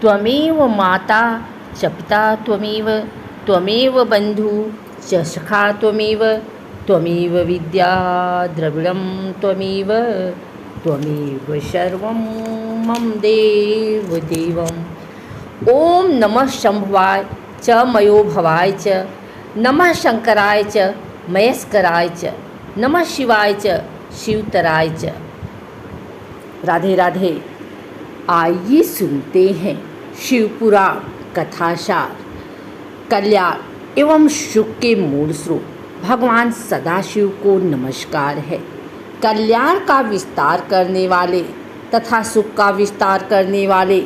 त्वमेव माता च पिता त्वमेव, त्वमेव बन्धु च सखा त्वमेव, त्वमेव विद्या द्रविणं त्वमेव, त्वमेव सर्वं मम देव देवम्। ओम नमः शंभवाय च मयो भवाय च, नमः शंकराय च मयस्कराय च, नमः शिवाय च शिवतराय च। राधे राधे। आइए सुनते हैं शिवपुराण कथासार। कल्याण एवं सुख के मूल स्रोत भगवान सदाशिव को नमस्कार है। कल्याण का विस्तार करने वाले तथा सुख का विस्तार करने वाले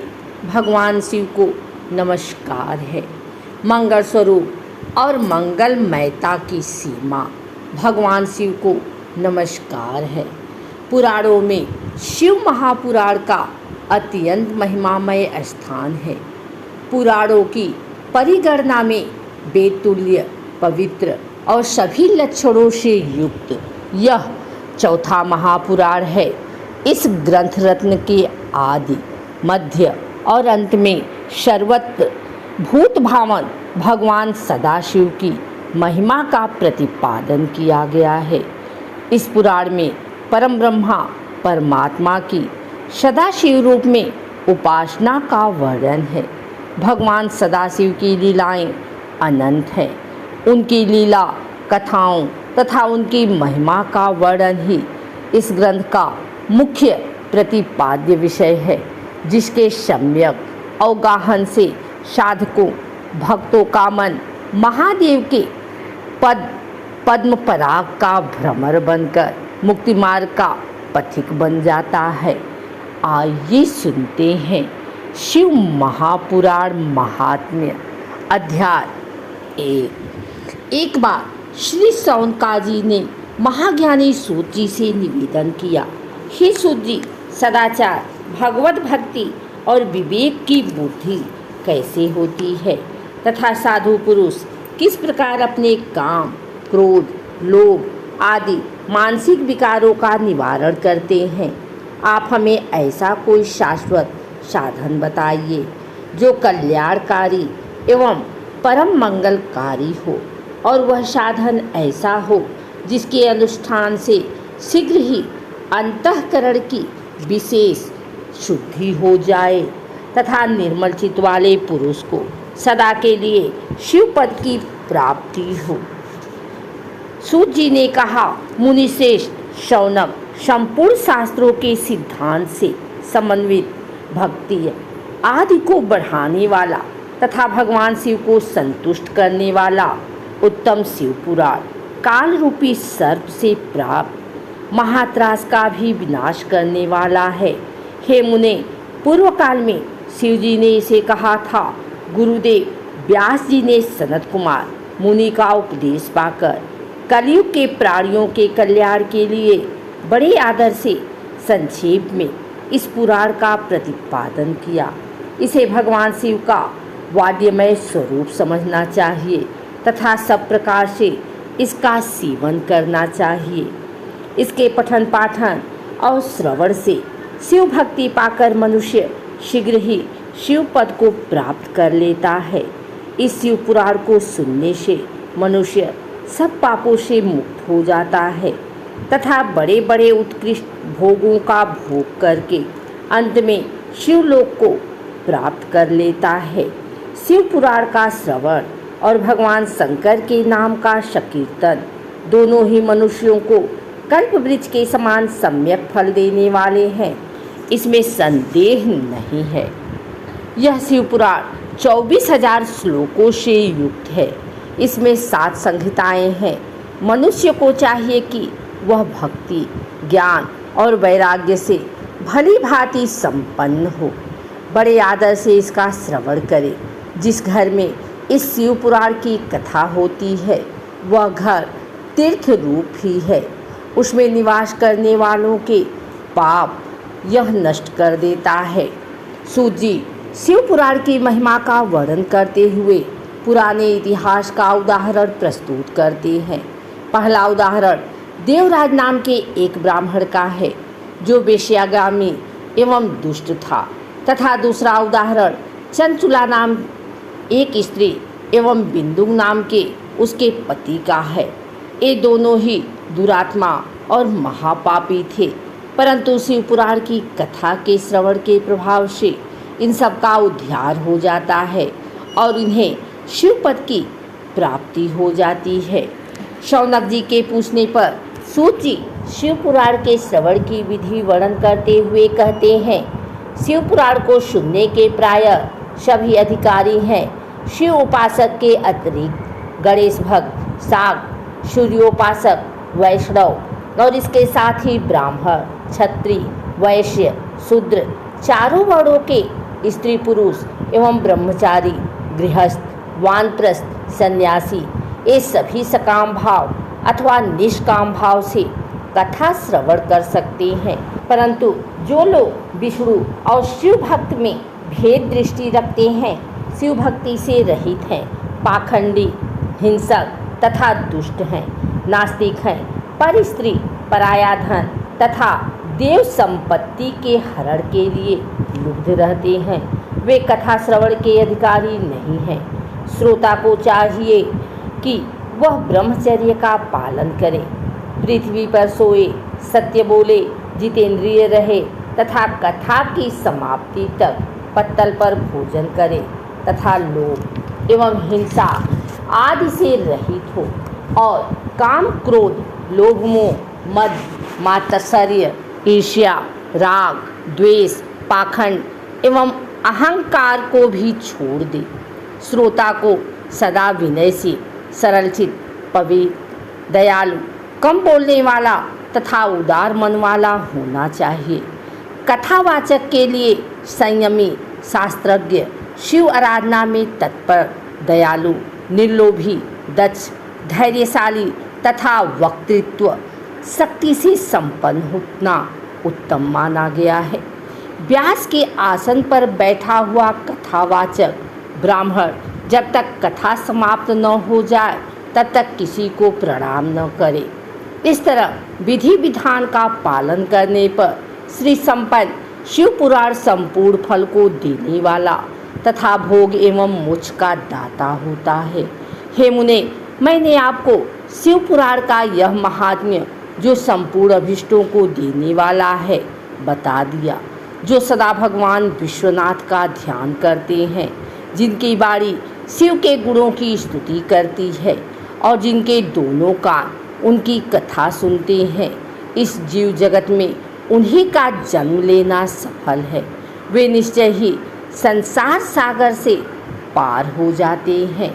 भगवान शिव को नमस्कार है। मंगल स्वरूप और मंगलमयता की सीमा भगवान शिव को नमस्कार है। पुराणों में शिव महापुराण का अत्यंत महिमामय स्थान है। पुराणों की परिगणना में बेतुल्य, पवित्र और सभी लक्षणों से युक्त यह चौथा महापुराण है। इस ग्रंथ रत्न के आदि, मध्य और अंत में सर्वत्र भूत भावन भगवान सदाशिव की महिमा का प्रतिपादन किया गया है। इस पुराण में परम ब्रह्मा परमात्मा की सदाशिव रूप में उपासना का वर्णन है। भगवान सदाशिव की लीलाएं अनंत हैं। उनकी लीला कथाओं तथा उनकी महिमा का वर्णन ही इस ग्रंथ का मुख्य प्रतिपाद्य विषय है, जिसके सम्यक अवगाहन से साधकों भक्तों का मन महादेव के पद्म पराग का भ्रमर बनकर मुक्ति मार्ग का पथिक बन जाता है। आइए सुनते हैं शिव महापुराण महात्म्य। अध्याय 1। एक बार श्री सौनकाजी ने महाज्ञानी सूत जी से निवेदन किया, हे सूत जी, सदाचार, भगवत भक्ति और विवेक की बुद्धि कैसे होती है तथा साधु पुरुष किस प्रकार अपने काम, क्रोध, लोभ आदि मानसिक विकारों का निवारण करते हैं। आप हमें ऐसा कोई शाश्वत साधन बताइए जो कल्याणकारी एवं परम मंगलकारी हो, और वह साधन ऐसा हो जिसके अनुष्ठान से शीघ्र ही अंतःकरण की विशेष शुद्धि हो जाए तथा निर्मल चित्त वाले पुरुष को सदा के लिए शिव पद की प्राप्ति हो। सूत जी ने कहा, मुनिश्रेष्ठ शौनक, संपूर्ण शास्त्रों के सिद्धांत से समन्वित भक्ति आदि को बढ़ाने वाला तथा भगवान शिव को संतुष्ट करने वाला उत्तम शिव पुराण काल रूपी सर्प से प्राप्त महात्रास का भी विनाश करने वाला है। हे मुने, पूर्व काल में शिव जी ने इसे कहा था। गुरुदेव व्यास जी ने सनत कुमार मुनि का उपदेश पाकर कलयुग के प्राणियों के कल्याण के लिए बड़े आदर से संक्षेप में इस पुराण का प्रतिपादन किया। इसे भगवान शिव का वाद्यमय स्वरूप समझना चाहिए तथा सब प्रकार से इसका सेवन करना चाहिए। इसके पठन पाठन और श्रवण से शिव भक्ति पाकर मनुष्य शीघ्र ही शिव पद को प्राप्त कर लेता है। इस शिव पुराण को सुनने से मनुष्य सब पापों से मुक्त हो जाता है तथा बड़े बड़े उत्कृष्ट भोगों का भोग करके अंत में शिवलोक को प्राप्त कर लेता है। शिव पुराण का श्रवण और भगवान शंकर के नाम का संकीर्तन दोनों ही मनुष्यों को कल्प वृक्ष के समान सम्यक फल देने वाले हैं, इसमें संदेह नहीं है। यह शिव पुराण 24,000 श्लोकों से युक्त है। इसमें 7 संहिताएं हैं। मनुष्य को चाहिए कि वह भक्ति, ज्ञान और वैराग्य से भली भांति संपन्न हो, बड़े आदर से इसका श्रवण करे। जिस घर में इस शिव पुराण की कथा होती है वह घर तीर्थ रूप ही है। उसमें निवास करने वालों के पाप यह नष्ट कर देता है। सूत जी शिव पुराण की महिमा का वर्णन करते हुए पुराने इतिहास का उदाहरण प्रस्तुत करते हैं। पहला उदाहरण देवराज नाम के एक ब्राह्मण का है, जो वेश्यागामी एवं दुष्ट था, तथा दूसरा उदाहरण चंचुला नाम एक स्त्री एवं बिंदु नाम के उसके पति का है। ये दोनों ही दुरात्मा और महापापी थे, परंतु शिव पुराण की कथा के श्रवण के प्रभाव से इन सब का उद्धार हो जाता है और इन्हें शिवपद की प्राप्ति हो जाती है। शौनक जी के पूछने पर सूत जी शिव पुराण के श्रवण की विधि वर्णन करते हुए कहते हैं, शिव पुराण को सुनने के प्रायः सभी अधिकारी हैं। शिव उपासक के अतिरिक्त गणेश भक्त, शाक्त, सूर्योपासक, वैष्णव और इसके साथ ही ब्राह्मण, क्षत्रिय, वैश्य, शूद्र चारों वर्णों के स्त्री पुरुष एवं ब्रह्मचारी, गृहस्थ, वानप्रस्थ, सन्यासी ये सभी सकाम भाव अथवा निष्काम भाव से कथा श्रवण कर सकते हैं। परंतु जो लोग विष्णु और शिव भक्त में भेद दृष्टि रखते हैं, शिव भक्ति से रहित हैं, पाखंडी, हिंसक तथा दुष्ट हैं, नास्तिक हैं, पर स्त्री, पराया धन तथा देव संपत्ति के हरण के लिए लुब्ध रहते हैं, वे कथा श्रवण के अधिकारी नहीं हैं। श्रोता को चाहिए कि वह ब्रह्मचर्य का पालन करे, पृथ्वी पर सोए, सत्य बोले, जितेंद्रिय रहे तथा कथा की समाप्ति तक पत्तल पर भोजन करे तथा लोभ एवं हिंसा आदि से रहित हो और काम, क्रोध, लोभ, मोह, मद, मात्सर्य, ईर्ष्या, राग, द्वेष, पाखंड एवं अहंकार को भी छोड़ दे। श्रोता को सदा विनयशील, सरलचित, पवित्र, दयालु, कम बोलने वाला तथा उदार मन वाला होना चाहिए। कथावाचक के लिए संयमी, शास्त्रज्ञ, शिव आराधना में तत्पर, दयालु, निर्लोभी, दक्ष, धैर्यशाली तथा वक्तृत्व शक्ति से संपन्न होना उत्तम माना गया है। व्यास के आसन पर बैठा हुआ कथावाचक ब्राह्मण जब तक कथा समाप्त न हो जाए तब तक किसी को प्रणाम न करे। इस तरह विधि विधान का पालन करने पर श्री संपन्न शिव पुराण संपूर्ण फल को देने वाला तथा भोग एवं मोक्ष का दाता होता है। हे मुने, मैंने आपको शिव पुराण का यह महात्म्य जो संपूर्ण अभिष्टों को देने वाला है बता दिया। जो सदा भगवान विश्वनाथ का ध्यान करते हैं, जिनकी वाणी शिव के गुणों की स्तुति करती है और जिनके दोनों कान उनकी कथा सुनते हैं, इस जीव जगत में उन्हीं का जन्म लेना सफल है। वे निश्चय ही संसार सागर से पार हो जाते हैं।